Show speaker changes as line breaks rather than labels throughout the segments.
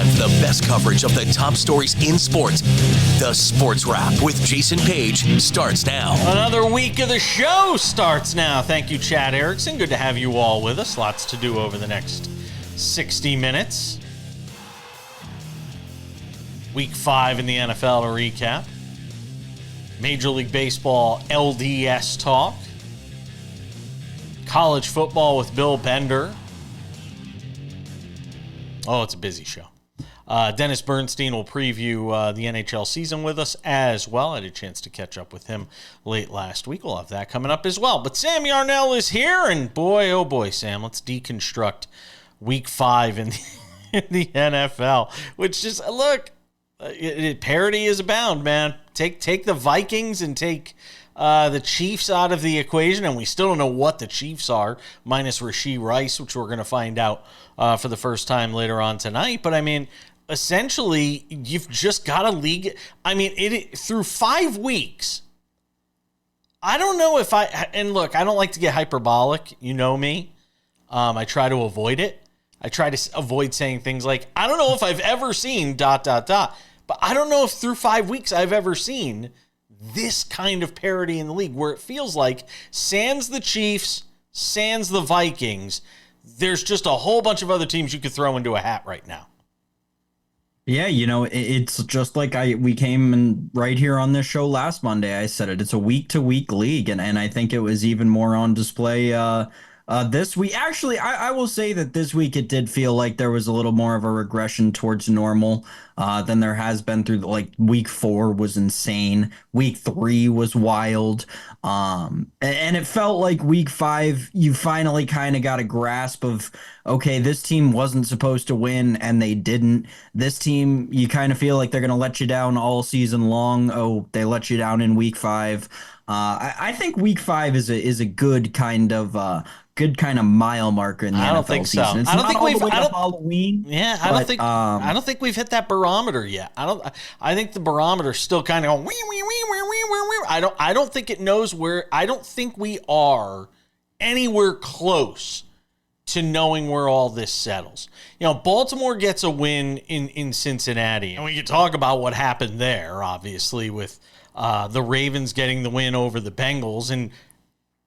time for the best coverage of the top stories in sports. The Sports Wrap with Jason Page starts now.
Another week of the show starts now. Thank you, Chad Erickson. Good to have you all with us. Lots to do over the next 60 minutes. Week 5 in the NFL to recap. Major League Baseball LDS talk. College football with Bill Bender. Oh, it's a busy show. Dennis Bernstein will preview the NHL season with us as well. I had a chance to catch up with him late last week. We'll have that coming up as well. But Sam Yarnell is here, and boy, oh boy, Sam, let's deconstruct Week 5 in the NFL. Which just, look, parity is abound, man. Take the Vikings and take the Chiefs out of the equation, and we still don't know what the Chiefs are, minus Rashee Rice, which we're going to find out for the first time later on tonight. But, I mean, essentially, you've just got a league. I mean, through 5 weeks, I don't know if and look, I don't like to get hyperbolic. You know me. I try to avoid it. I try to avoid saying things like, I don't know if I've ever seen ... But I don't know if through 5 weeks I've ever seen this kind of parity in the league where it feels like sans the Chiefs, sans the Vikings, there's just a whole bunch of other teams you could throw into a hat right now.
Yeah, you know, it's just like we came in right here on this show last Monday. I said it. It's a week-to-week league, and I think it was even more on display this week. Actually, I will say that this week it did feel like there was a little more of a regression towards normal than there has been through, like, week 4 was insane. Week 3 was wild. And it felt like week 5, you finally kind of got a grasp of, okay, this team wasn't supposed to win and they didn't. This team, you kind of feel like they're going to let you down all season long. Oh, they let you down in week 5. I think week 5 is a good kind of mile marker in the NFL
I don't think
season.
so.
It's
I don't
not
think
all
we've
the way to
I don't,
Halloween.
Yeah, I don't think we've hit that barometer yet. I think the barometer's still kind of going wee wee wee wee wee wee wee. I don't think it knows where. I don't think we are anywhere close to knowing where all this settles. You know, Baltimore gets a win in Cincinnati, and we can talk about what happened there, obviously, with the Ravens getting the win over the Bengals, and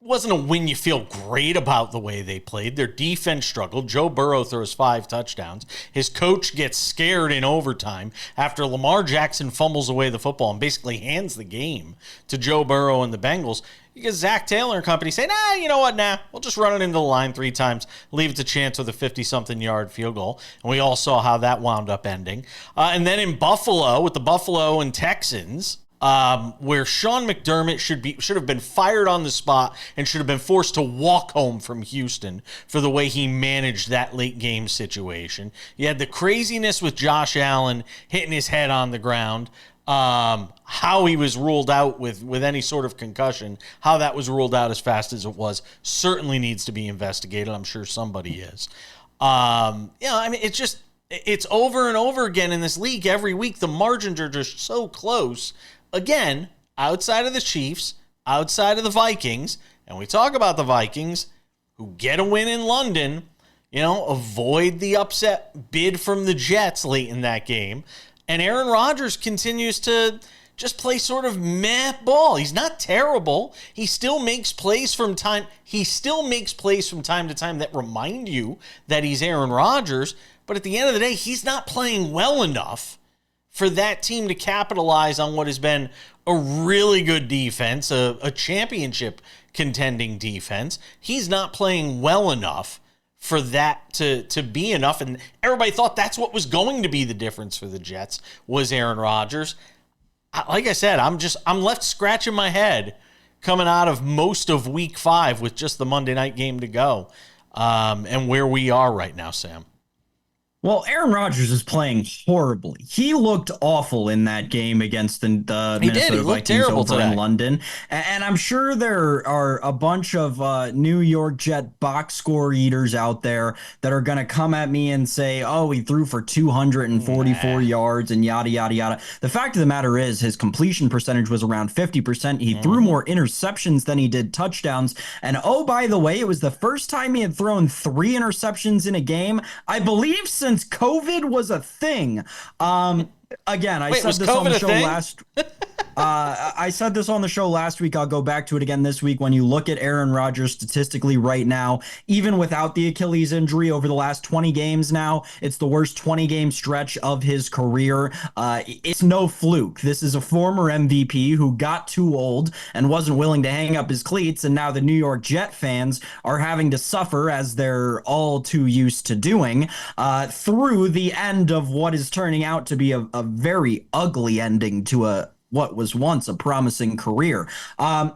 it wasn't a win you feel great about the way they played. Their defense struggled. Joe Burrow throws 5 touchdowns. His coach gets scared in overtime after Lamar Jackson fumbles away the football and basically hands the game to Joe Burrow and the Bengals. Because Zach Taylor and company say, you know what, we'll just run it into the line 3 times, leave it to chance with a 50-something yard field goal. And we all saw how that wound up ending. And then in Buffalo, with the Buffalo and Texans, where Sean McDermott should have been fired on the spot and should have been forced to walk home from Houston for the way he managed that late game situation. You had the craziness with Josh Allen hitting his head on the ground. How he was ruled out with any sort of concussion, how that was ruled out as fast as it was, certainly needs to be investigated. I'm sure somebody is. I mean, it's over and over again in this league every week. The margins are just so close. Again, outside of the Chiefs, outside of the Vikings, and we talk about the Vikings who get a win in London, avoid the upset bid from the Jets late in that game. And Aaron Rodgers continues to just play sort of meh ball. He's not terrible. He still makes plays from time to time that remind you that he's Aaron Rodgers. But at the end of the day, he's not playing well enough for that team to capitalize on what has been a really good defense, a championship contending defense. He's not playing well enough for that to be enough. And everybody thought that's what was going to be the difference for the Jets was Aaron Rodgers. Like I said, I'm left scratching my head coming out of most of week 5 with just the Monday night game to go, and where we are right now, Sam.
Well, Aaron Rodgers is playing horribly. He looked awful in that game against the Minnesota Vikings over in London. And I'm sure there are a bunch of New York Jet box score eaters out there that are going to come at me and say, oh, he threw for 244 yards and yada, yada, yada. The fact of the matter is his completion percentage was around 50%. He threw more interceptions than he did touchdowns. And oh, by the way, it was the first time he had thrown 3 interceptions in a game, I believe, since since COVID was a thing. Again, I said this on the show last. I said this on the show last week. I'll go back to it again this week. When you look at Aaron Rodgers statistically right now, even without the Achilles injury over the last 20 games now, it's the worst 20-game stretch of his career. It's no fluke. This is a former MVP who got too old and wasn't willing to hang up his cleats, and now the New York Jet fans are having to suffer, as they're all too used to doing, through the end of what is turning out to be a very ugly ending to what was once a promising career.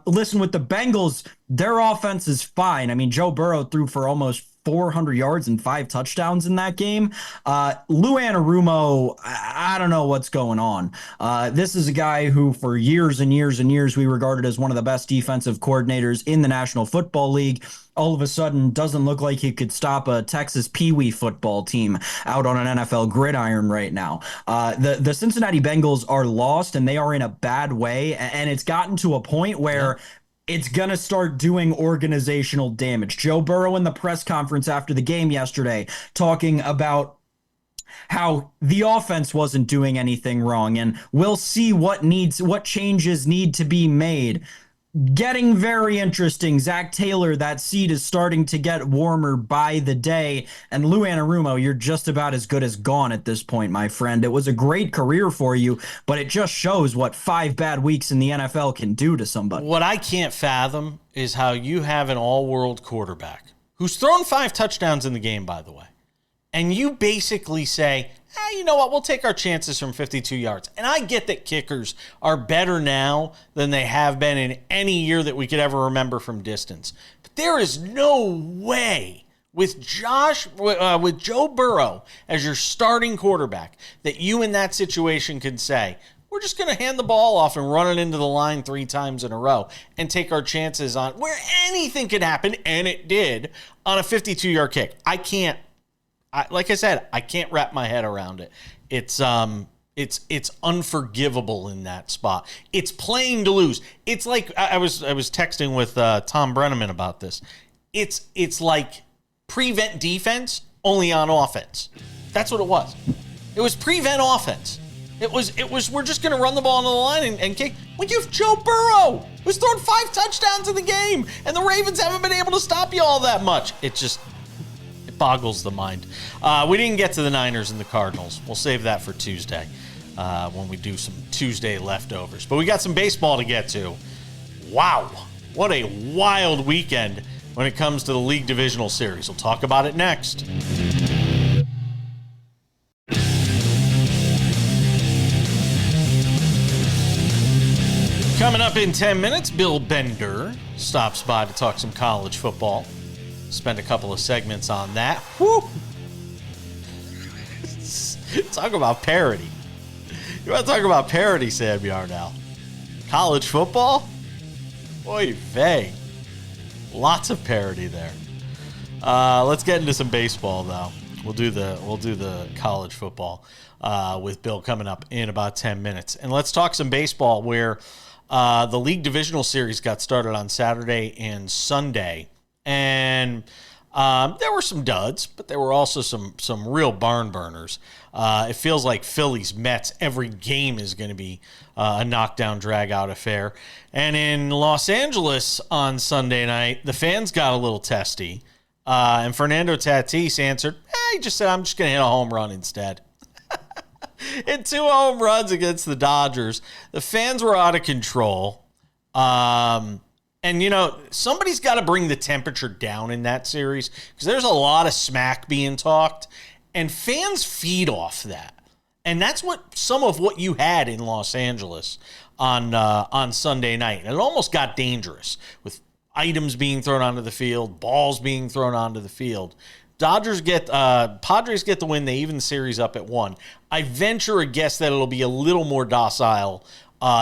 Listen, with the Bengals, their offense is fine. I mean, Joe Burrow threw for almost 400 yards and 5 touchdowns in that game. Lou Anarumo, I don't know what's going on. This is a guy who for years and years and years we regarded as one of the best defensive coordinators in the National Football League. All of a sudden doesn't look like he could stop a Texas Pee Wee football team out on an NFL gridiron right now. The Cincinnati Bengals are lost, and they are in a bad way, and it's gotten to a point where it's going to start doing organizational damage. Joe Burrow in the press conference after the game yesterday talking about how the offense wasn't doing anything wrong, and we'll see what changes need to be made. Getting very interesting. Zach Taylor, that seat is starting to get warmer by the day. And Lou Anarumo, you're just about as good as gone at this point, my friend. It was a great career for you, but it just shows what 5 bad weeks in the NFL can do to somebody.
What I can't fathom is how you have an all-world quarterback who's thrown 5 touchdowns in the game, by the way, and you basically say, you know what, we'll take our chances from 52 yards. And I get that kickers are better now than they have been in any year that we could ever remember from distance. But there is no way with Joe Burrow as your starting quarterback that you in that situation could say, we're just going to hand the ball off and run it into the line 3 times in a row and take our chances on where anything could happen, and it did, on a 52-yard kick. Like I said, I can't wrap my head around it. It's unforgivable in that spot. It's playing to lose. It's like I was texting with Tom Brenneman about this. It's like prevent defense only on offense. That's what it was. It was prevent offense. It was we're just going to run the ball into the line and kick. When you have Joe Burrow, who's thrown 5 touchdowns in the game, and the Ravens haven't been able to stop you all that much. It boggles the mind. We didn't get to the Niners and the Cardinals. We'll save that for Tuesday when we do some Tuesday leftovers. But we got some baseball to get to. Wow, what a wild weekend when it comes to the League Divisional Series. We'll talk about it next. Coming up in 10 minutes, Bill Bender stops by to talk some college football. Spend a couple of segments on that. Woo! Talk about parity. You want to talk about parity, Sam Yarnell? College football? Oy vey. Lots of parity there. Let's get into some baseball, though. We'll do the college football with Bill coming up in about 10 minutes. And let's talk some baseball where the League Divisional Series got started on Saturday and Sunday. And there were some duds, but there were also some real barn burners. It feels like Phillies, Mets, every game is going to be a knockdown, drag-out affair. And in Los Angeles on Sunday night, the fans got a little testy. And Fernando Tatis answered, he just said, I'm just going to hit a home run instead. In 2 home runs against the Dodgers, the fans were out of control. And, somebody's got to bring the temperature down in that series because there's a lot of smack being talked, and fans feed off that. And that's some of what you had in Los Angeles on Sunday night. And it almost got dangerous with items being thrown onto the field, balls being thrown onto the field. Padres get the win. They even the series up at 1. I venture a guess that it'll be a little more docile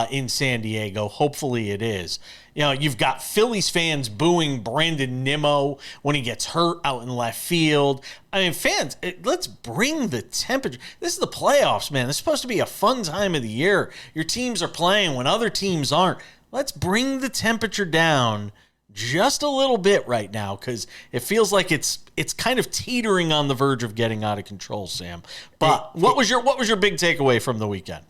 in San Diego. Hopefully it is. You've got Phillies fans booing Brandon Nimmo when he gets hurt out in left field. I mean, fans, let's bring the temperature. This is the playoffs, man. This is supposed to be a fun time of the year. Your teams are playing when other teams aren't. Let's bring the temperature down just a little bit right now because it feels like it's kind of teetering on the verge of getting out of control, Sam. But what was your big takeaway from the weekend?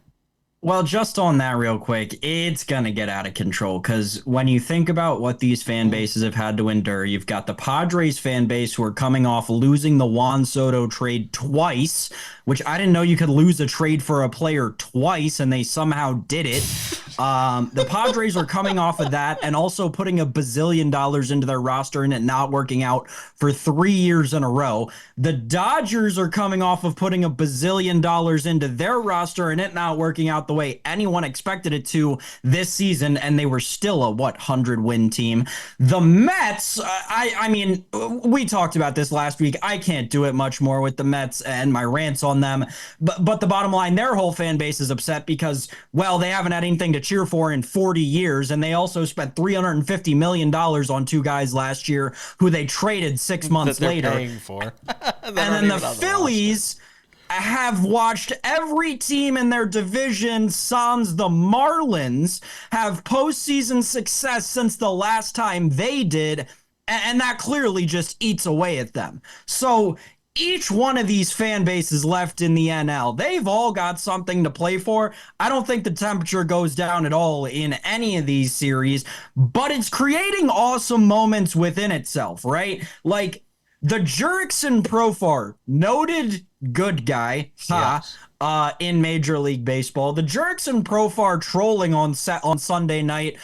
Well, just on that real quick, it's going to get out of control because when you think about what these fan bases have had to endure, you've got the Padres fan base who are coming off losing the Juan Soto trade twice, which I didn't know you could lose a trade for a player twice, and they somehow did it. The Padres are coming off of that and also putting $1 bazillion into their roster and it not working out for 3 years in a row. The Dodgers are coming off of putting $1 bazillion into their roster and it not working out the way anyone expected it to this season, and they were still a 100-win team. The Mets, I mean, we talked about this last week. I can't do it much more with the Mets and my rants on them, but the bottom line, their whole fan base is upset because, well, they haven't had anything to cheer for in 40 years, and they also spent $350 million on two guys last year who they traded 6 months later.
Paying for.
And then the Phillies have watched every team in their division, sans the Marlins, have postseason success since the last time they did, and that clearly just eats away at them. So each one of these fan bases left in the NL, they've all got something to play for. I don't think the temperature goes down at all in any of these series, but it's creating awesome moments within itself, right? Like the Jurickson Profar, noted good guy,
Yes.
in Major League Baseball. The Jurickson Profar trolling on Sunday night,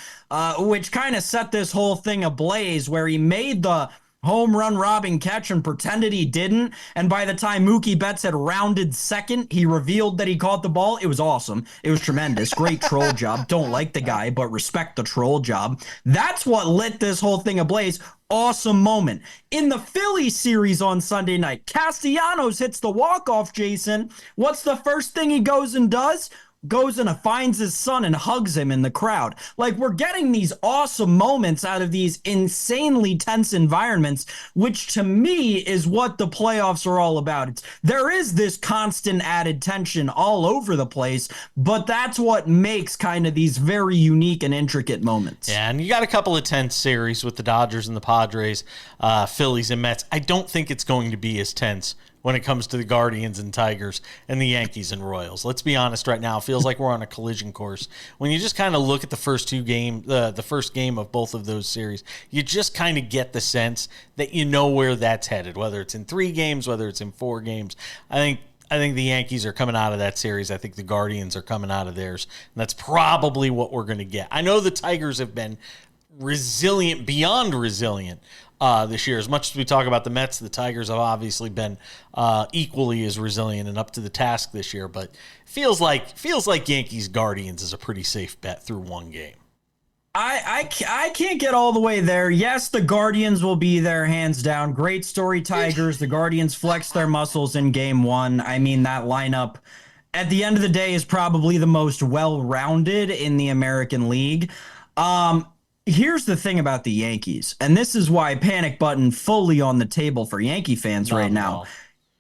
which kind of set this whole thing ablaze, where he made the home run robbing catch and pretended he didn't, and by the time Mookie Betts had rounded second, he revealed that he caught the ball. It was awesome. It was tremendous. Great troll job. Don't like the guy, but respect the troll job. That's what lit this whole thing ablaze. Awesome moment. In the Phillies series on Sunday night, Castellanos hits the walk-off, Jason. What's the first thing he goes and does? Goes and finds his son and hugs him in the crowd. Like, we're getting these awesome moments out of these insanely tense environments, which to me is what the playoffs are all about. There is this constant added tension all over the place, but that's what makes kind of these very unique and intricate moments.
Yeah, and you got a couple of tense series with the Dodgers and the Padres, Phillies and Mets. I don't think it's going to be as tense when it comes to the Guardians and Tigers and the Yankees and Royals. Let's be honest right now. It feels like we're on a collision course. When you just kind of look at the first the first game of both of those series, you just kind of get the sense that you know where that's headed, whether it's in 3 games, whether it's in 4 games. I think the Yankees are coming out of that series. I think the Guardians are coming out of theirs. And that's probably what we're going to get. I know the Tigers have been resilient, beyond resilient, this year. As much as we talk about the Mets, the Tigers have obviously been equally as resilient and up to the task this year. But feels like Yankees Guardians is a pretty safe bet through one game.
I can't get all the way there. Yes, the Guardians will be there, hands down. Great story, Tigers. The Guardians flexed their muscles in game 1. I mean, that lineup at the end of the day is probably the most well-rounded in the American League. Here's the thing about the Yankees, and this is why panic button fully on the table for Yankee fans right now.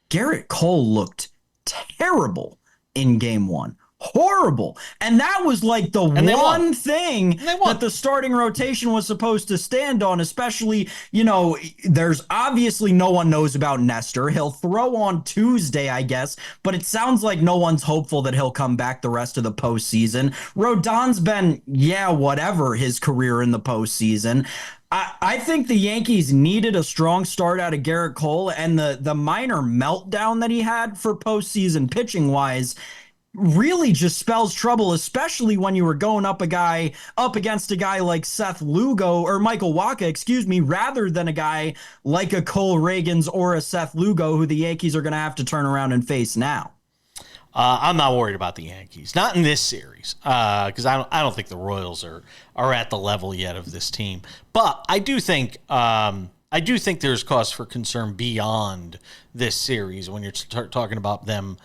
Garrett Cole looked terrible in game 1. Horrible. And that was like the one thing that the starting rotation was supposed to stand on, especially, you know, there's obviously no one knows about Nestor. He'll throw on Tuesday, I guess, but it sounds like no one's hopeful that he'll come back the rest of the postseason. Rodon's been, whatever his career in the postseason. I think the Yankees needed a strong start out of Garrett Cole, and the minor meltdown that he had for postseason pitching-wise really just spells trouble, especially when you were going up against a guy like Seth Lugo or Michael Wacha, rather than a guy like a Cole Reagans or a Seth Lugo, who the Yankees are going to have to turn around and face now.
I'm not worried about the Yankees, not in this series, because I don't think the Royals are at the level yet of this team. But I do think there's cause for concern beyond this series when you're talking about them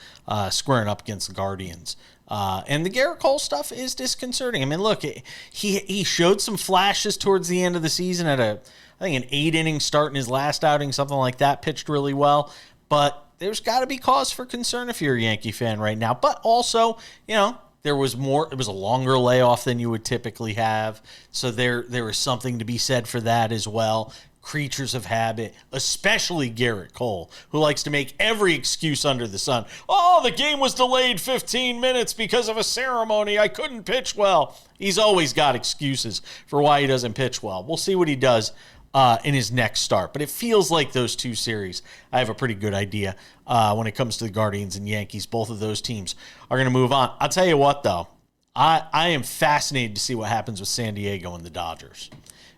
squaring up against the Guardians. And the Garrett Cole stuff is disconcerting. I mean, look, he showed some flashes towards the end of the season at I think an 8-inning start in his last outing, something like that, pitched really well. But there's got to be cause for concern if you're a Yankee fan right now. But also, you know, There was more. It was a longer layoff than you would typically have. So there was something to be said for that as well. Creatures of habit, especially Garrett Cole, who likes to make every excuse under the sun. Oh, the game was delayed 15 minutes because of a ceremony. I couldn't pitch well. He's always got excuses for why he doesn't pitch well. We'll see what he does in his next start. But it feels like those two series, I have a pretty good idea when it comes to the Guardians and Yankees. Both of those teams are going to move on. I'll tell you what, though. I am fascinated to see what happens with San Diego and the Dodgers.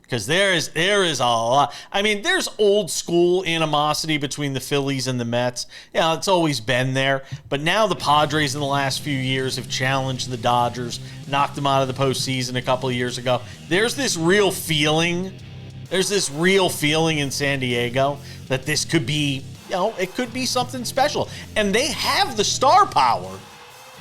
Because there is a lot. I mean, there's old school animosity between the Phillies and the Mets. Yeah, it's always been there. But now the Padres in the last few years have challenged the Dodgers, knocked them out of the postseason a couple of years ago. There's this real feeling. There's this real feeling in San Diego that this could be, it could be something special. And they have the star power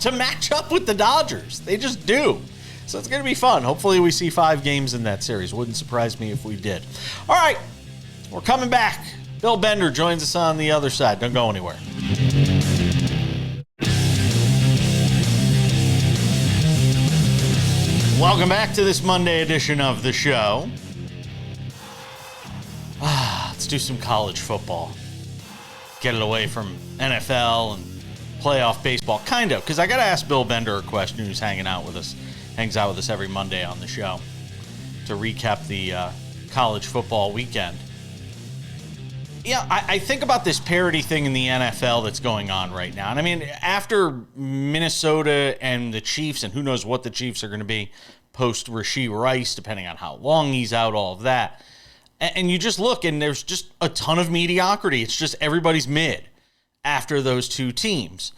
to match up with the Dodgers. They just do. So it's going to be fun. Hopefully we see 5 games in that series. Wouldn't surprise me if we did. All right, we're coming back. Bill Bender joins us on the other side. Don't go anywhere. Welcome back to this Monday edition of the show. Let's do some college football. Get it away from NFL and playoff baseball. Kind of, because I got to ask Bill Bender a question, who's hangs out with us every Monday on the show to recap the college football weekend. Yeah, I think about this parity thing in the NFL that's going on right now. And I mean, after Minnesota and the Chiefs, and who knows what the Chiefs are going to be post Rashee Rice, depending on how long he's out, all of that. And you just look, and there's just a ton of mediocrity. It's just everybody's mid after those two teams.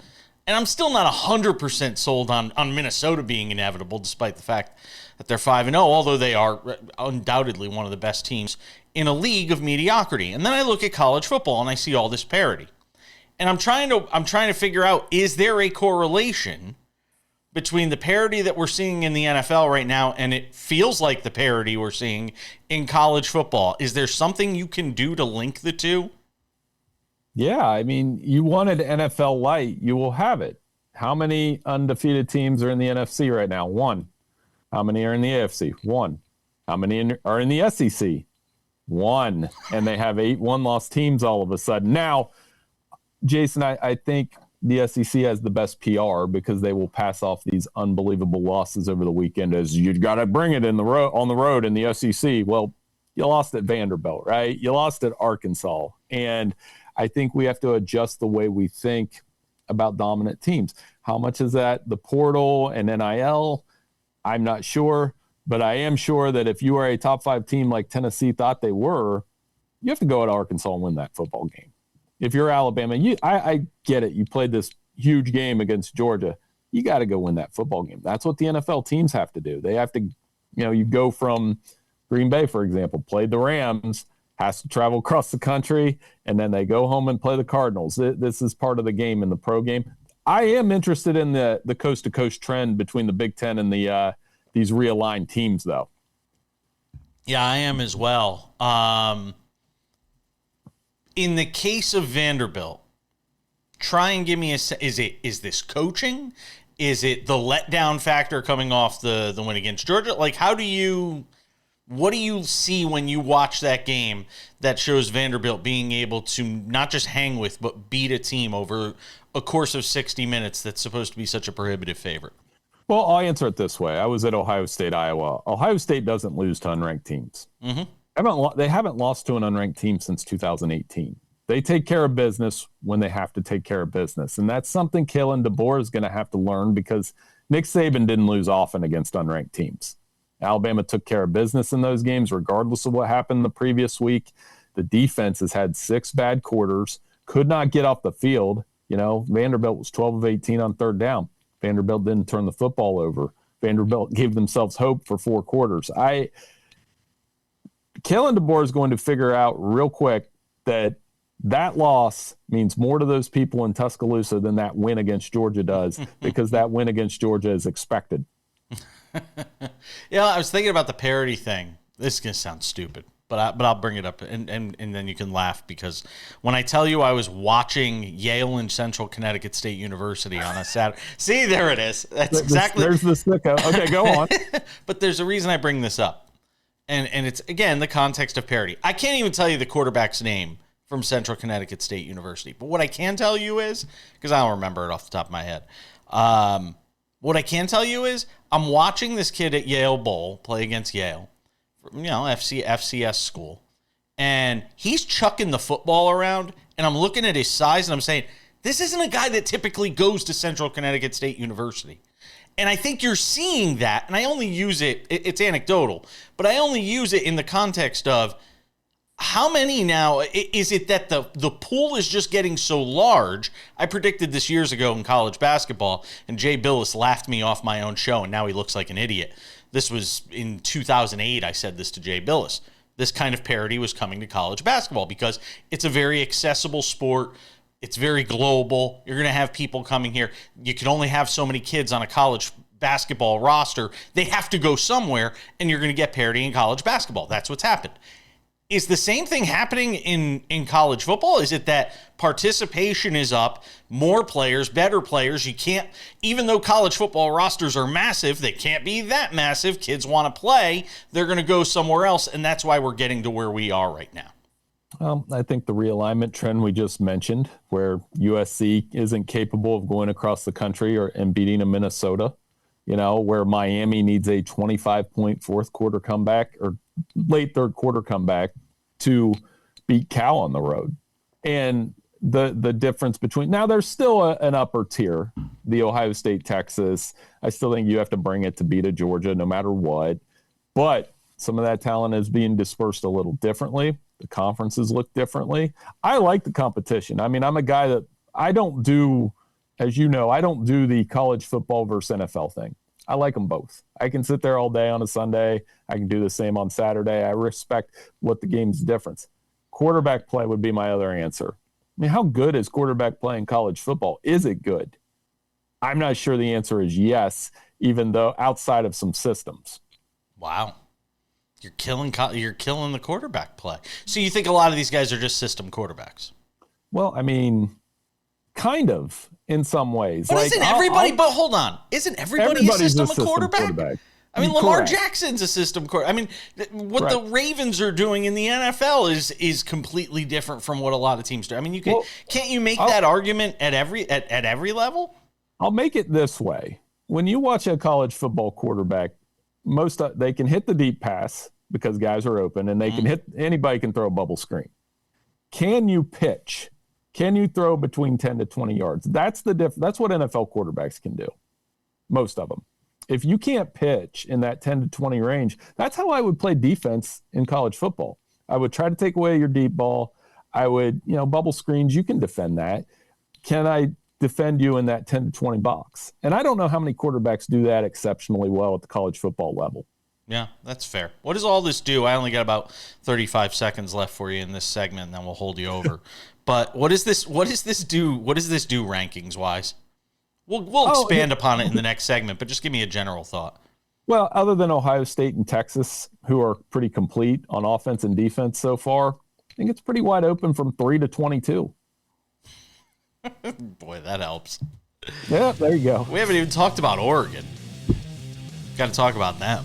And I'm still not 100% sold on Minnesota being inevitable, despite the fact that they're 5-0, although they are undoubtedly one of the best teams in a league of mediocrity. And then I look at college football and I see all this parity. And I'm trying to figure out, is there a correlation between the parity that we're seeing in the NFL right now and it feels like the parity we're seeing in college football? Is there something you can do to link the two?
Yeah, I mean, you wanted NFL light, you will have it. How many undefeated teams are in the NFC right now? 1. How many are in the AFC? 1. How many are in the SEC? 1. And they have 8 one-loss teams all of a sudden. Now, Jason, I think the SEC has the best PR because they will pass off these unbelievable losses over the weekend as you got to bring it on the road in the SEC. Well, you lost at Vanderbilt, right? You lost at Arkansas. And I think we have to adjust the way we think about dominant teams. How much is that the portal and NIL? I'm not sure, but I am sure that if you are a top 5 team like Tennessee thought they were, you have to go at Arkansas and win that football game. If you're Alabama, I get it. You played this huge game against Georgia. You got to go win that football game. That's what the NFL teams have to do. They have to, you go from Green Bay, for example, played the Rams, has to travel across the country, and then they go home and play the Cardinals. This is part of the game in the pro game. I am interested in the coast-to-coast trend between the Big Ten and these realigned teams, though.
Yeah, I am as well. In the case of Vanderbilt, try and give me is this coaching? Is it the letdown factor coming off the win against Georgia? Like, what do you see when you watch that game that shows Vanderbilt being able to not just hang with, but beat a team over a course of 60 minutes that's supposed to be such a prohibitive favorite?
Well, I'll answer it this way. I was at Ohio State, Iowa. Ohio State doesn't lose to unranked teams. Mm-hmm. They haven't lost to an unranked team since 2018. They take care of business when they have to take care of business. And that's something Kalen DeBoer is going to have to learn because Nick Saban didn't lose often against unranked teams. Alabama took care of business in those games, regardless of what happened the previous week. The defense has had 6 bad quarters, could not get off the field. Vanderbilt was 12 of 18 on 3rd down. Vanderbilt didn't turn the football over. Vanderbilt gave themselves hope for 4 quarters. Kalen DeBoer is going to figure out real quick that loss means more to those people in Tuscaloosa than that win against Georgia does because that win against Georgia is expected.
Yeah, I was thinking about the parity thing. This is going to sound stupid, but I'll bring it up, and then you can laugh, because when I tell you I was watching Yale and Central Connecticut State University on a Saturday, see, there it is. That's exactly.
There's the sicko. Okay, go on.
But there's a reason I bring this up, and it's again the context of parity. I can't even tell you the quarterback's name from Central Connecticut State University, but what I can tell you is, because I don't remember it off the top of my head, what I can tell you is I'm watching this kid at Yale Bowl play against Yale. FCS school, and he's chucking the football around, and I'm looking at his size, and I'm saying, this isn't a guy that typically goes to Central Connecticut State University. And I think you're seeing that, and I only use it's anecdotal, but I only use it in the context of how many now, is it that the pool is just getting so large? I predicted this years ago in college basketball, and Jay Billis laughed me off my own show, and now he looks like an idiot. This was in 2008. I said this to Jay Billis. This kind of parity was coming to college basketball because it's a very accessible sport. It's very global. You're going to have people coming here. You can only have so many kids on a college basketball roster. They have to go somewhere, and you're going to get parity in college basketball. That's what's happened. Is the same thing happening in college football? Is it that participation is up, more players, better players? You can't, even though college football rosters are massive, they can't be that massive. Kids want to play. They're going to go somewhere else, and that's why we're getting to where we are right now.
I think the realignment trend we just mentioned, where USC isn't capable of going across the country and beating a Minnesota, where Miami needs a 25-point fourth quarter comeback or late third quarter comeback to beat Cal on the road. And the difference between, now there's still an upper tier, the Ohio State, Texas. I still think you have to bring it to beat a Georgia no matter what. But some of that talent is being dispersed a little differently. The conferences look differently. I like the competition. I mean, I'm a guy that I don't do the college football versus NFL thing. I like them both. I can sit there all day on a Sunday. I can do the same on Saturday. I respect what the game's difference. Quarterback play would be my other answer. I mean, how good is quarterback play in college football? Is it good? I'm not sure the answer is yes, even though outside of some systems.
Wow. You're killing the quarterback play. So you think a lot of these guys are just system quarterbacks?
Well, I mean, kind of in some ways.
But isn't everybody? But hold on, isn't everybody a system quarterback? I mean, Lamar Jackson's a system quarterback. I mean, what the Ravens are doing in the NFL is completely different from what a lot of teams do. I mean, can't you make that argument at every level?
I'll make it this way: when you watch a college football quarterback, they can hit the deep pass because guys are open, and they can hit. Anybody can throw a bubble screen. Can you pitch? Can you throw between 10 to 20 yards? That's the That's what NFL quarterbacks can do. Most of them. If you can't pitch in that 10 to 20 range, that's how I would play defense in college football. I would try to take away your deep ball. I would, bubble screens, you can defend that. Can I defend you in that 10 to 20 box? And I don't know how many quarterbacks do that exceptionally well at the college football level.
Yeah, that's fair. What does all this do? I only got about 35 seconds left for you in this segment, and then we'll hold you over. But what does this do? What does this do rankings wise? We'll expand upon it in the next segment, but just give me a general thought.
Well, other than Ohio State and Texas, who are pretty complete on offense and defense so far, I think it's pretty wide open from 3 to 22.
Boy, that helps.
Yeah, there you go.
We haven't even talked about Oregon. Got to talk about them.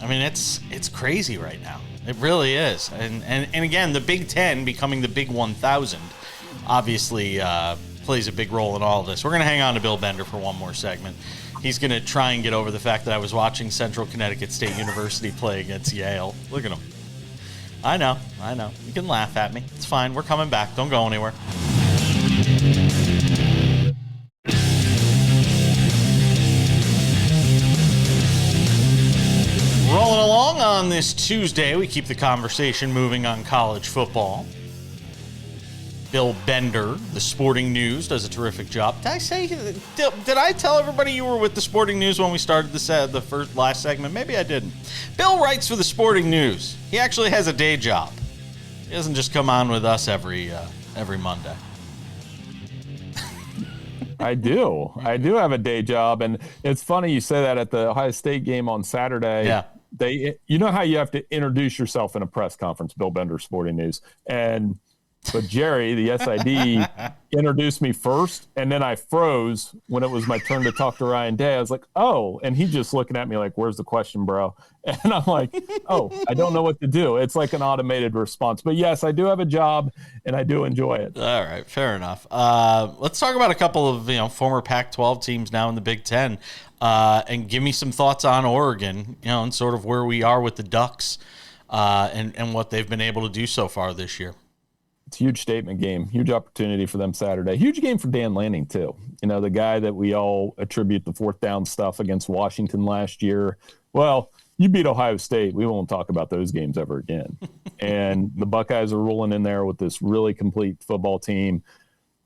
I mean, it's crazy right now. It really is. And again, the Big Ten becoming the Big 1,000 obviously plays a big role in all of this. We're going to hang on to Bill Bender for one more segment. He's going to try and get over the fact that I was watching Central Connecticut State University play against Yale. Look at him. I know. You can laugh at me. It's fine. We're coming back. Don't go anywhere. Rolling along on this Tuesday, we keep the conversation moving on college football. Bill Bender, the Sporting News, does a terrific job. Did I tell everybody you were with the Sporting News when we started the last segment? Maybe I didn't. Bill writes for the Sporting News. He actually has a day job. He doesn't just come on with us every Monday.
I do have a day job, and it's funny you say that at the Ohio State game on Saturday.
Yeah.
You know how you have to introduce yourself in a press conference, Bill Bender, Sporting News. But Jerry, the SID, introduced me first, and then I froze when it was my turn to talk to Ryan Day. I was like, oh, and he just looking at me like, where's the question, bro? And I'm like, oh, I don't know what to do. It's like an automated response. But yes, I do have a job, and I do enjoy it.
All right, fair enough. Let's talk about a couple of former Pac-12 teams now in the Big Ten, and give me some thoughts on Oregon, and sort of where we are with the Ducks, and what they've been able to do so far this year.
It's a huge statement game, huge opportunity for them Saturday. Huge game for Dan Lanning, too. The guy that we all attribute the fourth down stuff against Washington last year. Well, you beat Ohio State. We won't talk about those games ever again. And the Buckeyes are rolling in there with this really complete football team.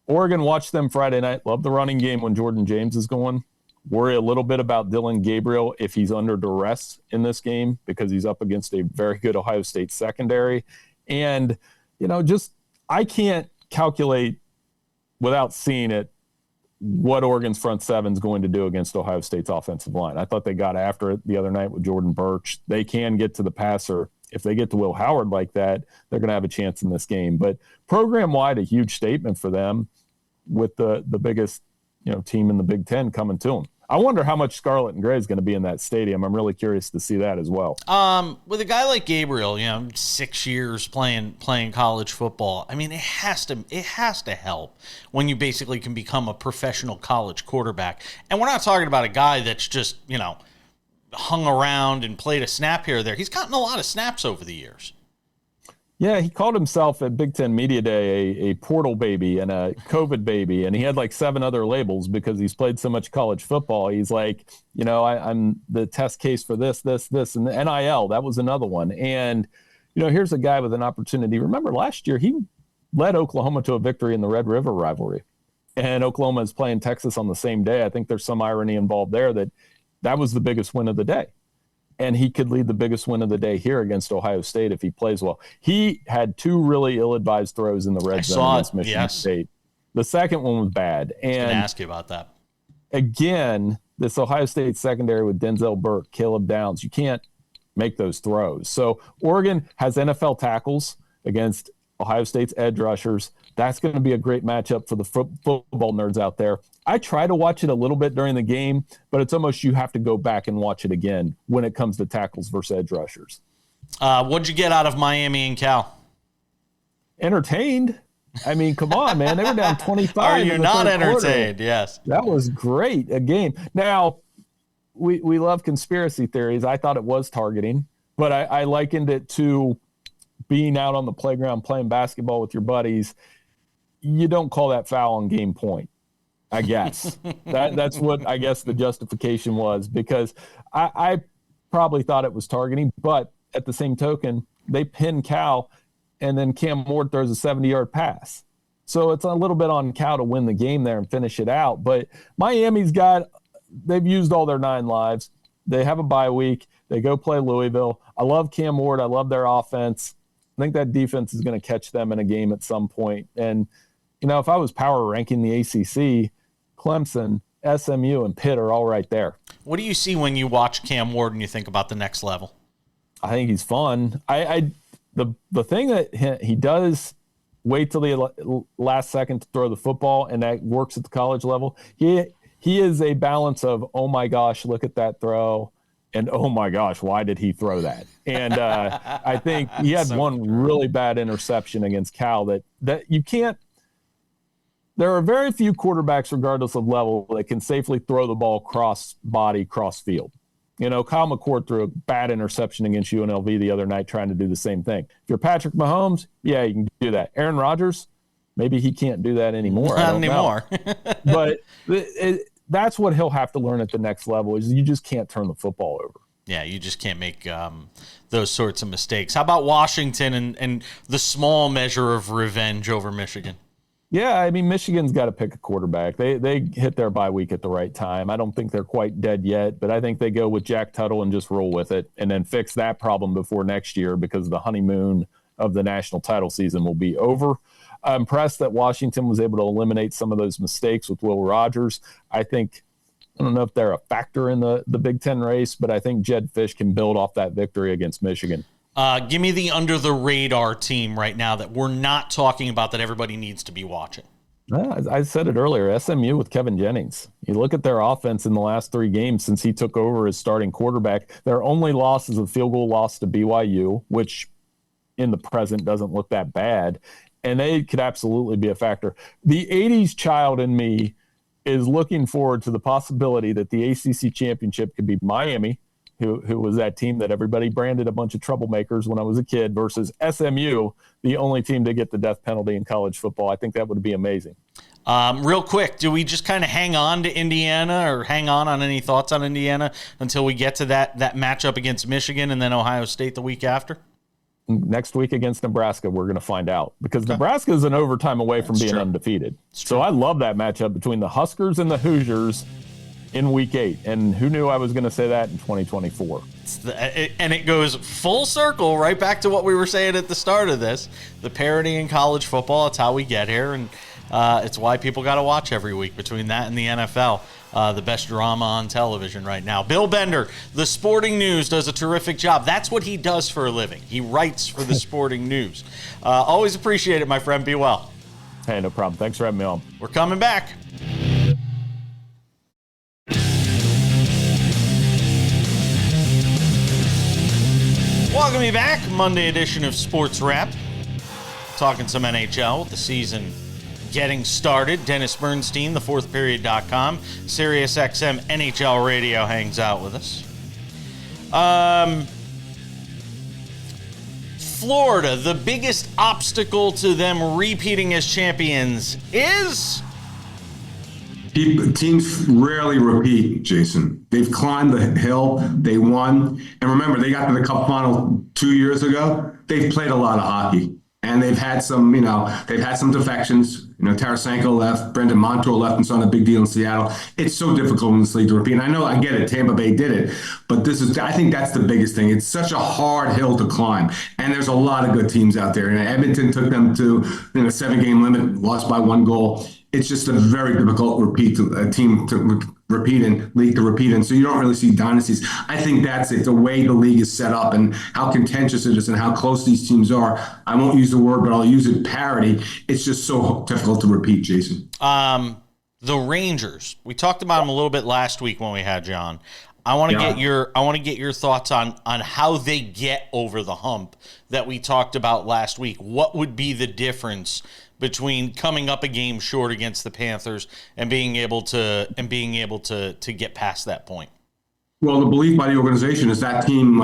Oregon, watched them Friday night. Love the running game when Jordan James is going. Worry a little bit about Dylan Gabriel if he's under duress in this game because he's up against a very good Ohio State secondary. And, I can't calculate without seeing it what Oregon's front seven is going to do against Ohio State's offensive line. I thought they got after it the other night with Jordan Birch. They can get to the passer. If they get to Will Howard like that, they're going to have a chance in this game. But program-wide, a huge statement for them with the biggest team in the Big Ten coming to them. I wonder how much Scarlet and Gray is going to be in that stadium. I'm really curious to see that as well.
With a guy like Gabriel, 6 years playing college football. I mean, it has to help when you basically can become a professional college quarterback. And we're not talking about a guy that's just, hung around and played a snap here or there. He's gotten a lot of snaps over the years.
Yeah, he called himself at Big Ten Media Day a portal baby and a COVID baby, and he had like 7 other labels because he's played so much college football. He's like, I'm the test case for this, and the NIL, that was another one. And, here's a guy with an opportunity. Remember last year, he led Oklahoma to a victory in the Red River rivalry, and Oklahoma is playing Texas on the same day. I think there's some irony involved there that was the biggest win of the day. And he could lead the biggest win of the day here against Ohio State if he plays well. He had 2 really ill-advised throws in the red zone against Michigan State. The second one was bad. And I was
going to ask you about that.
Again, this Ohio State secondary with Denzel Burke, Caleb Downs, you can't make those throws. So Oregon has NFL tackles against Ohio State's edge rushers. That's going to be a great matchup for the football nerds out there. I try to watch it a little bit during the game, but it's almost you have to go back and watch it again when it comes to tackles versus edge rushers.
What'd you get out of Miami and Cal?
Entertained. I mean, come on, man. They were down 25.
Are you not entertained?
Quarter.
Yes.
That was great, a game. Now, we love conspiracy theories. I thought it was targeting, but I likened it to being out on the playground playing basketball with your buddies. You don't call that foul on game point, I guess. That's what I guess the justification was, because I probably thought it was targeting, but at the same token, they pin Cal, and then Cam Ward throws a 70-yard pass. So it's a little bit on Cal to win the game there and finish it out. But Miami's they've used all their 9 lives. They have a bye week. They go play Louisville. I love Cam Ward. I love their offense. I think that defense is going to catch them in a game at some point. And, if I was power ranking the ACC, Clemson, SMU, and Pitt are all right there.
What do you see when you watch Cam Ward and you think about the next level?
I think he's fun. The thing that he does wait till the last second to throw the football, and that works at the college level. He is a balance of, oh my gosh, look at that throw, and oh my gosh, why did he throw that? And I think he had one really bad interception against Cal that you can't. There are very few quarterbacks, regardless of level, that can safely throw the ball cross body, cross field. Kyle McCord threw a bad interception against UNLV the other night trying to do the same thing. If you're Patrick Mahomes, yeah, you can do that. Aaron Rodgers, maybe he can't do that anymore.
Not anymore.
But that's what he'll have to learn at the next level, is you just can't turn the football over.
Yeah, you just can't make those sorts of mistakes. How about Washington and the small measure of revenge over Michigan?
Yeah, I mean, Michigan's got to pick a quarterback. They hit their bye week at the right time. I don't think they're quite dead yet, but I think they go with Jack Tuttle and just roll with it and then fix that problem before next year, because the honeymoon of the national title season will be over. I'm impressed that Washington was able to eliminate some of those mistakes with Will Rogers. I think I don't know if they're a factor in the Big Ten race, but I think Jed Fish can build off that victory against Michigan.
Give me the under the radar team right now that we're not talking about that everybody needs to be watching.
I said it earlier, SMU with Kevin Jennings. You look at their offense in the last 3 games since he took over as starting quarterback. Their only loss is a field goal loss to BYU, which in the present doesn't look that bad. And they could absolutely be a factor. The 80s child in me is looking forward to the possibility that the ACC championship could be Miami, who was that team that everybody branded a bunch of troublemakers when I was a kid, versus SMU, the only team to get the death penalty in college football. I think that would be amazing.
Real quick, do we just kind of hang on to Indiana or hang on any thoughts on Indiana until we get to that matchup against Michigan and then Ohio State the week after?
Next week against Nebraska, we're going to find out, because Nebraska is an overtime away from being undefeated. So I love that matchup between the Huskers and the Hoosiers in week 8. And who knew I was going to say that in 2024?
And it goes full circle right back to what we were saying at the start of this. The parity in college football, it's how we get here. And it's why people got to watch every week between that and the NFL. The best drama on television right now. Bill Bender, The Sporting News, does a terrific job. That's what he does for a living. He writes for The Sporting News. Always appreciate it, my friend. Be well.
Hey, no problem. Thanks for having me on.
We're coming back. Welcome you back. Monday edition of SportsWrap. Talking some NHL with the season getting started. Dennis Bernstein, thefourthperiod.com. SiriusXM NHL Radio hangs out with us. Florida, the biggest obstacle to them repeating as champions is...
Teams rarely repeat, Jason. They've climbed the hill. They won. And remember, they got to the Cup final 2 years ago. They've played a lot of hockey. And they've had some, they've had some defections. Tarasenko left, Brendan Montour left, and saw a big deal in Seattle. It's so difficult in this league to repeat. And I get it. Tampa Bay did it. But I think that's the biggest thing. It's such a hard hill to climb. And there's a lot of good teams out there. Edmonton took them to a 7-game limit, lost by 1 goal. It's just a very difficult team to repeat and league to repeat in. So you don't really see dynasties. I think that's it. The way the league is set up and how contentious it is and how close these teams are. I won't use the word, but I'll use it, parity. It's just so difficult to repeat, Jason.
The Rangers. We talked about them a little bit last week when we had you on. I want to get your thoughts on how they get over the hump that we talked about last week. What would be the difference between coming up a game short against the Panthers and being able to get past that point?
Well, the belief by the organization is that team,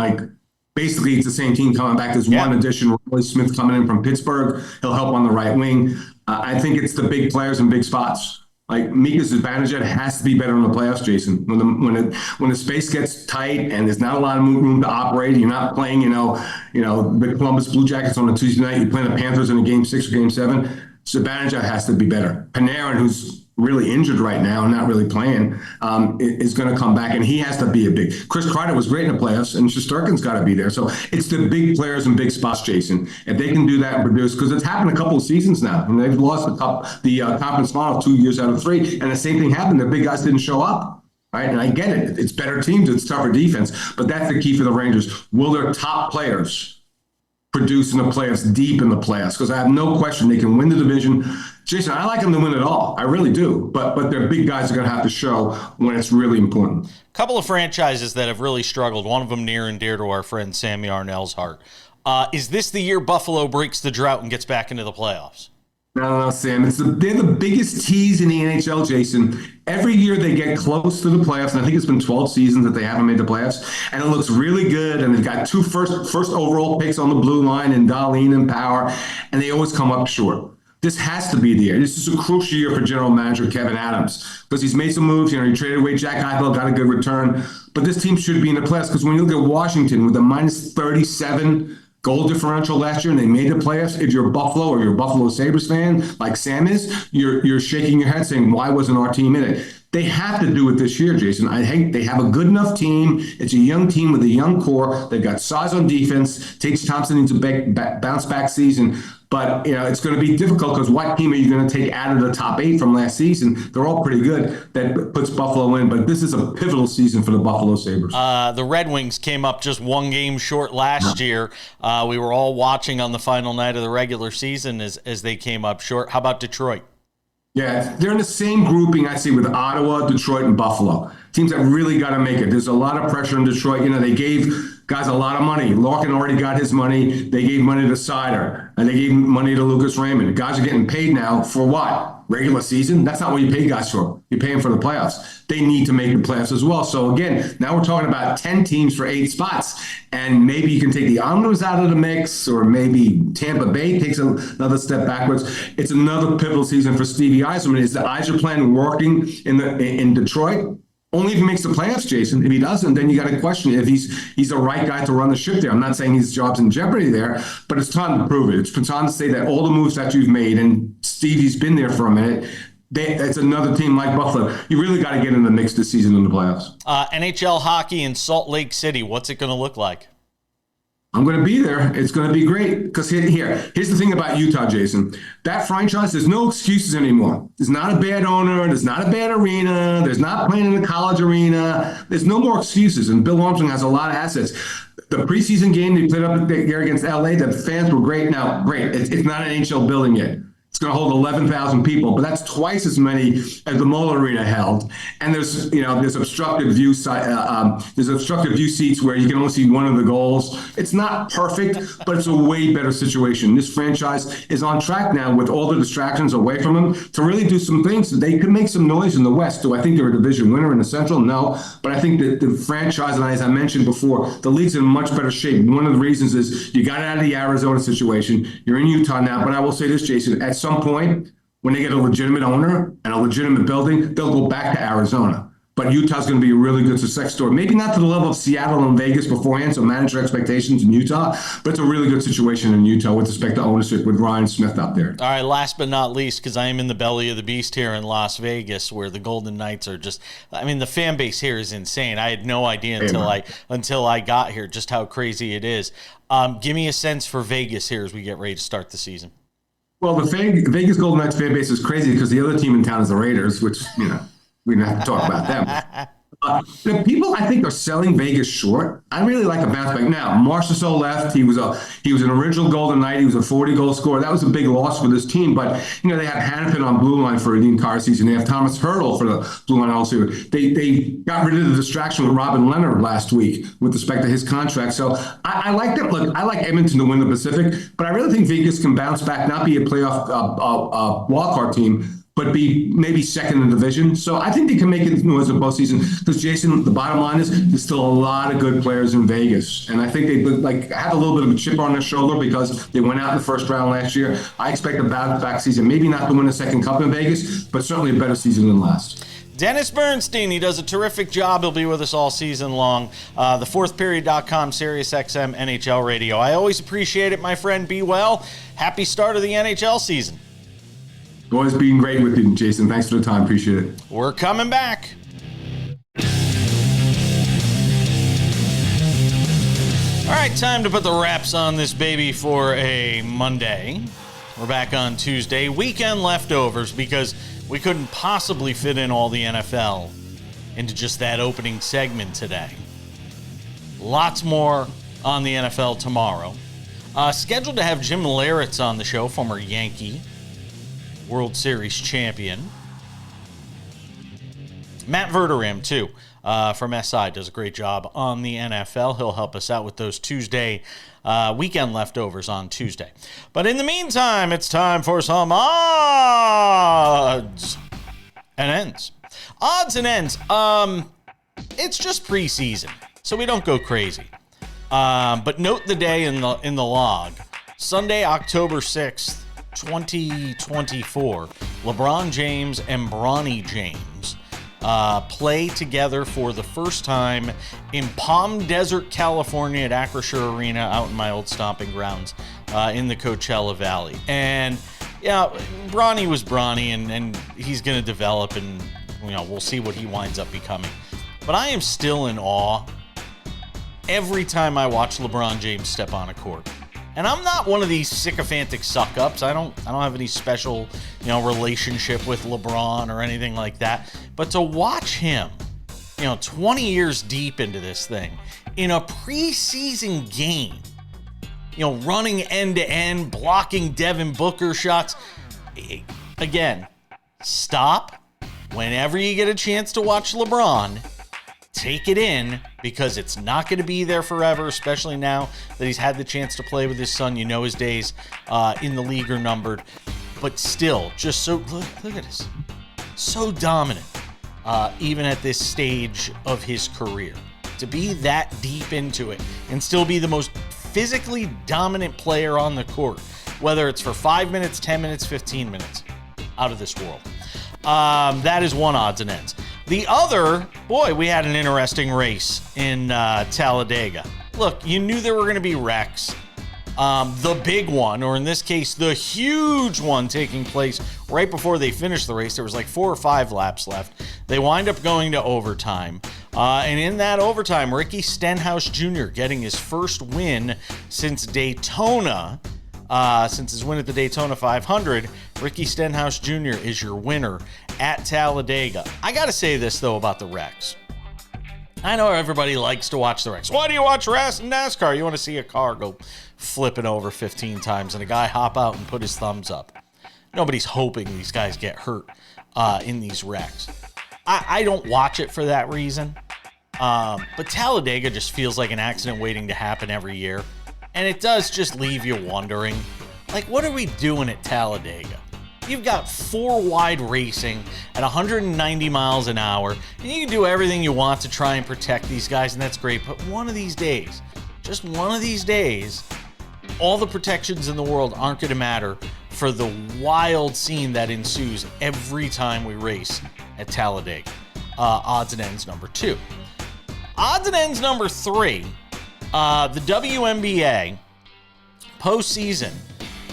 basically it's the same team coming back. There's one addition, Roy Smith coming in from Pittsburgh. He'll help on the right wing. I think it's the big players in big spots. Like Mika Zibanejad has to be better in the playoffs, Jason. When the space gets tight and there's not a lot of room to operate, you're not playing, the Columbus Blue Jackets on a Tuesday night. You're playing the Panthers in a game 6 or game 7. Zibanejad has to be better. Panarin, who's really injured right now and not really playing, is going to come back, and he has to be a big. Chris Kreider was great in the playoffs, and Shesterkin's got to be there. So it's the big players in big spots, Jason. If they can do that and produce, because it's happened a couple of seasons now, and they've lost the conference final 2 years out of 3, and the same thing happened. The big guys didn't show up. Right? And I get it. It's better teams. It's tougher defense. But that's the key for the Rangers. Will their top players produce in the playoffs, deep in the playoffs? Because I have no question they can win the division. Jason, I like them to win it all. I really do. But their big guys are going to have to show when it's really important.
A couple of franchises that have really struggled, one of them near and dear to our friend Sammy Arnell's heart. Is this the year Buffalo breaks the drought and gets back into the playoffs?
No, Sam. They're the biggest tease in the NHL, Jason. Every year they get close to the playoffs, and I think it's been 12 seasons that they haven't made the playoffs, and it looks really good, and they've got 2 first overall picks on the blue line, and Dahlin and Power, and they always come up short. This has to be the year. This is a crucial year for general manager Kevin Adams, because he's made some moves. He traded away Jack Eichel, got a good return, but this team should be in the playoffs, because when you look at Washington with a minus 37 goal differential last year, and they made the playoffs. If you're Buffalo or you're a Buffalo Sabres fan, like Sam is, you're shaking your head saying, why wasn't our team in it? They have to do it this year, Jason. I think they have a good enough team. It's a young team with a young core. They've got size on defense. Takes Thompson into bounce back season. But, it's going to be difficult because what team are you going to take out of the top 8 from last season? They're all pretty good. That puts Buffalo in, but this is a pivotal season for the Buffalo Sabres.
The Red Wings came up just one game short last year. We were all watching on the final night of the regular season as they came up short. How about Detroit?
Yeah, they're in the same grouping, I'd say, with Ottawa, Detroit, and Buffalo. Teams that really got to make it. There's a lot of pressure in Detroit. They gave guys a lot of money. Larkin already got his money. They gave money to Sider, and they gave money to Lucas Raymond. Guys are getting paid now for what? Regular season? That's not what you pay guys for. You pay them for the playoffs. They need to make the playoffs as well. So again, now we're talking about 10 teams for 8 spots, and maybe you can take the Islanders out of the mix, or maybe Tampa Bay takes another step backwards. It's another pivotal season for Stevie Yzerman. Is the Yzer plan working in Detroit? Only if he makes the playoffs, Jason. If he doesn't, then you got to question if he's the right guy to run the ship there. I'm not saying his job's in jeopardy there, but it's time to prove it. It's time to say that all the moves that you've made, and Stevie's been there for a minute, it's another team like Buffalo. You really got to get in the mix this season in the playoffs.
NHL hockey in Salt Lake City. What's it going to look like?
I'm going to be there. It's going to be great. Because here's the thing about Utah, Jason. That franchise, there's no excuses anymore. There's not a bad owner. There's not a bad arena. There's not playing in the college arena. There's no more excuses. And Bill Armstrong has a lot of assets. The preseason game they played up there against LA, the fans were great. Now, great. It's not an NHL building yet. It's going to hold 11,000 people, but that's twice as many as the Muller Arena held. And there's obstructed view seats where you can only see one of the goals. It's not perfect, but it's a way better situation. This franchise is on track now with all the distractions away from them to really do some things. They could make some noise in the West. Do I think they're a division winner in the Central? No, but I think that the franchise, and as I mentioned before, the league's in much better shape. One of the reasons is you got out of the Arizona situation. You're in Utah now, but I will say this, Jason, at some point, when they get a legitimate owner and a legitimate building, they'll go back to Arizona. But Utah's going to be a really good success story. Maybe not to the level of Seattle and Vegas beforehand, so manage your expectations in Utah, but it's a really good situation in Utah with respect to ownership with Ryan Smith out there.
All right, last but not least, because I am in the belly of the beast here in Las Vegas, where the Golden Knights are just, the fan base here is insane. I had no idea until I got here just how crazy it is. Give me a sense for Vegas here as we get ready to start the season.
Well, the Vegas Golden Knights fan base is crazy because the other team in town is the Raiders, which, we don't have to talk about them. The people, I think, are selling Vegas short. I really like a bounce back. Now, Marchessault left. He was an original Golden Knight. He was a 40-goal scorer. That was a big loss for this team. But, they have Hannafin on blue line for the entire season. They have Thomas Hurdle for the blue line also. They got rid of the distraction with Robin Leonard last week with respect to his contract. So I like that. Look, I like Edmonton to win the Pacific, but I really think Vegas can bounce back, not be a playoff wildcard team, but be maybe second in the division. So I think they can make it as a postseason. Because, Jason, the bottom line is there's still a lot of good players in Vegas. And I think they had a little bit of a chip on their shoulder because they went out in the first round last year. I expect a bounce back season. Maybe not to win a second cup in Vegas, but certainly a better season than last.
Dennis Bernstein, he does a terrific job. He'll be with us all season long. TheFourthPeriod.com, SiriusXM NHL Radio. I always appreciate it, my friend. Be well. Happy start of the NHL season.
Always being great with you, Jason. Thanks for the time. Appreciate it.
We're coming back. All right, time to put the wraps on this baby for a Monday. We're back on Tuesday. Weekend leftovers because we couldn't possibly fit in all the NFL into just that opening segment today. Lots more on the NFL tomorrow. Scheduled to have Jim Leyritz on the show, former Yankee, World Series champion. Matt Verderam, too, from SI, does a great job on the NFL. He'll help us out with those Tuesday weekend leftovers on Tuesday. But in the meantime, it's time for some odds and ends. Odds and ends. It's just preseason, so we don't go crazy. But note the day in the log. Sunday, October 6th. 2024, LeBron James and Bronny James play together for the first time in Palm Desert, California at Acrisure Arena out in my old stomping grounds in the Coachella Valley. And yeah, Bronny was Bronny and he's going to develop and we'll see what he winds up becoming. But I am still in awe every time I watch LeBron James step on a court. And I'm not one of these sycophantic suck-ups. I don't have any special, relationship with LeBron or anything like that. But to watch him, 20 years deep into this thing, in a preseason game, running end-to-end, blocking Devin Booker shots. Again, stop. Whenever you get a chance to watch LeBron, take it in, because it's not going to be there forever, especially now that he's had the chance to play with his son. His days in the league are numbered. But still, just so, look at this. So dominant, even at this stage of his career. To be that deep into it and still be the most physically dominant player on the court, whether it's for 5 minutes, 10 minutes, 15 minutes, out of this world. That is one odds and ends. The other, boy, we had an interesting race in Talladega. Look, you knew there were going to be wrecks. The big one, or in this case, the huge one taking place right before they finished the race. There was like 4 or 5 laps left. They wind up going to overtime. And in that overtime, Ricky Stenhouse Jr. getting his first win since Daytona. Since his win at the Daytona 500, Ricky Stenhouse Jr. is your winner at Talladega. I got to say this, though, about the wrecks. I know everybody likes to watch the wrecks. Why do you watch NASCAR? You want to see a car go flipping over 15 times and a guy hop out and put his thumbs up. Nobody's hoping these guys get hurt in these wrecks. I don't watch it for that reason. But Talladega just feels like an accident waiting to happen every year. And it does just leave you wondering, like, what are we doing at Talladega? You've got 4 wide racing at 190 miles an hour, and you can do everything you want to try and protect these guys, and that's great. But one of these days, just one of these days, all the protections in the world aren't going to matter for the wild scene that ensues every time we race at Talladega. Odds and ends number 2. Odds and ends number 3. The WNBA postseason,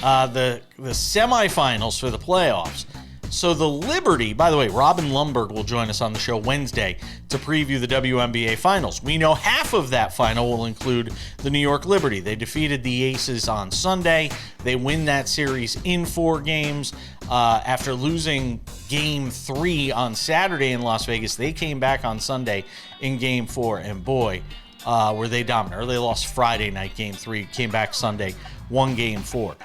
the semifinals for the playoffs. So the Liberty, by the way, Robin Lundberg will join us on the show Wednesday to preview the WNBA finals. We know half of that final will include the New York Liberty. They defeated the Aces on Sunday. They win that series in 4 games. After losing Game 3 on Saturday in Las Vegas, they came back on Sunday in Game 4, and boy, were they dominant. Or they lost Friday night, Game 3, came back Sunday, won Game 4.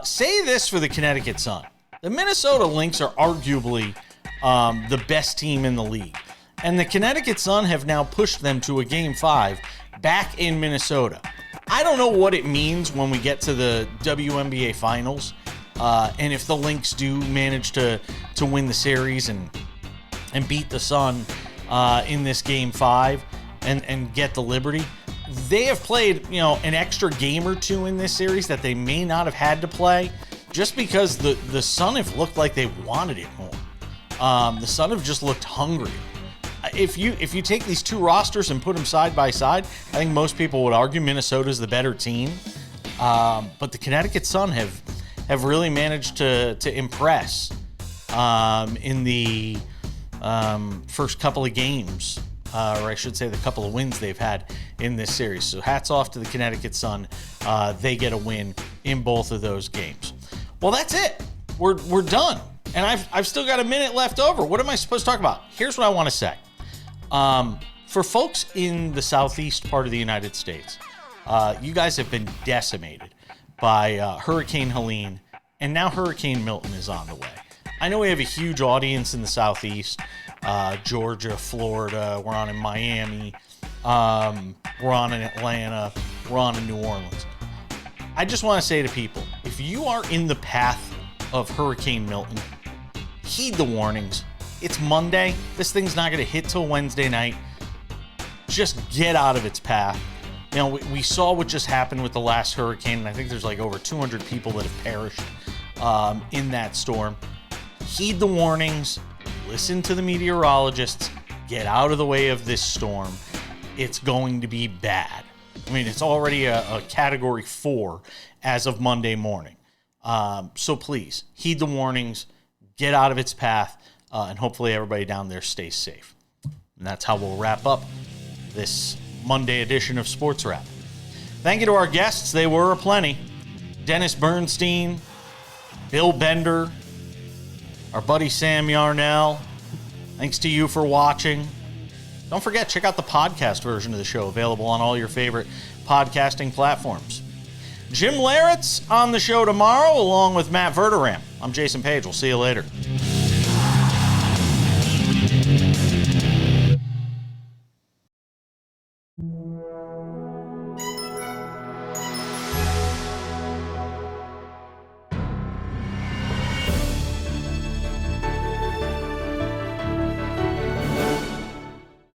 Say this for the Connecticut Sun. The Minnesota Lynx are arguably the best team in the league. And the Connecticut Sun have now pushed them to a Game 5 back in Minnesota. I don't know what it means when we get to the WNBA Finals. And if the Lynx do manage to win the series and beat the Sun in this Game 5 and get the Liberty, they have played, an extra game or 2 in this series that they may not have had to play, just because the Sun have looked like they wanted it more. The Sun have just looked hungry. If you take these 2 rosters and put them side by side, I think most people would argue Minnesota's the better team. But the Connecticut Sun have really managed to impress in the first couple of games, or I should say the couple of wins they've had in this series. So hats off to the Connecticut Sun. They get a win in both of those games. Well, that's it. We're done. And I've still got a minute left over. What am I supposed to talk about? Here's what I want to say. For folks in the southeast part of the United States, you guys have been decimated by Hurricane Helene, and now Hurricane Milton is on the way. I know we have a huge audience in the southeast, Georgia, Florida, we're on in Miami, we're on in Atlanta, we're on in New Orleans. I just want to say to people, if you are in the path of Hurricane Milton, heed the warnings. It's Monday. This thing's not going to hit till Wednesday night. Just get out of its path. We saw what just happened with the last hurricane, and I think there's like over 200 people that have perished in that storm. Heed the warnings. Listen to the meteorologists. Get out of the way of this storm. It's going to be bad. I mean, it's already a Category 4 as of Monday morning. So please, heed the warnings. Get out of its path. And hopefully everybody down there stays safe. And that's how we'll wrap up this Monday edition of Sports Wrap. Thank you to our guests. They were aplenty. Dennis Bernstein, Bill Bender, our buddy Sam Yarnell. Thanks to you for watching. Don't forget, check out the podcast version of the show, available on all your favorite podcasting platforms. Jim Larrett's on the show tomorrow, along with Matt Verderam. I'm Jason Page. We'll see you later.